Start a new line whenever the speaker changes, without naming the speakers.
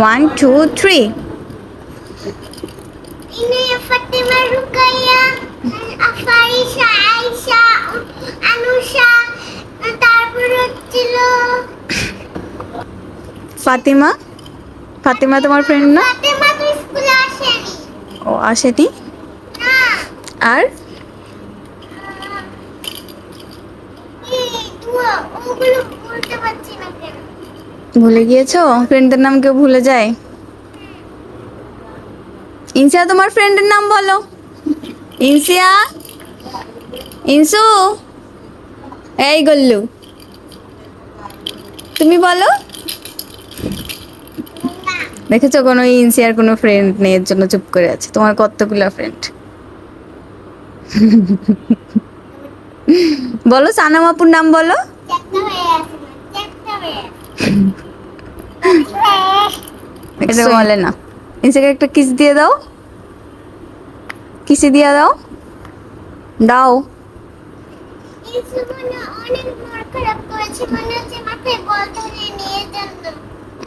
One two three.
Inaya, Fatema, Rukaiya, Afarisha, Ayesha, Anusha, তারপর হচ্ছিল
ফাতিমা। ফাতিমা তোমার ফ্রেন্ড না?
ফাতেমা তো স্কুলে আসেনি।
ও আসেনি।
না,
আর
এই দুয়া, ওগুলো বলতে পারছি না কেন।
ভুলে গিয়েছো? ফ্রেন্ডদের নাম কেউ ভুলে যায়? ইনসিয়া তোমার ফ্রেন্ডের নাম বলো। ইনসিয়া, ইনসু, এই গল্লু, তুমি বলো।
না,
দেখেছো কোনো ইনসিয়ার কোনো ফ্রেন্ড নেই, এর জন্য চুপ করে আছে। তোমার কতগুলো ফ্রেন্ড বলো। সানাম আপুর নাম বলো।
চ্যাপ্টা হয়ে আছে না, চ্যাপ্টা হয়ে আছে।
এটা বলে না। ইনসিয়াকে একটা কিস দিয়ে দাও, কিসে দিয়ে দাও, দাও।
এই জীবনে অনেক মার খারাপ করেছে, মনে হচ্ছে মাথায় বল ধরে নিয়ে জন্য।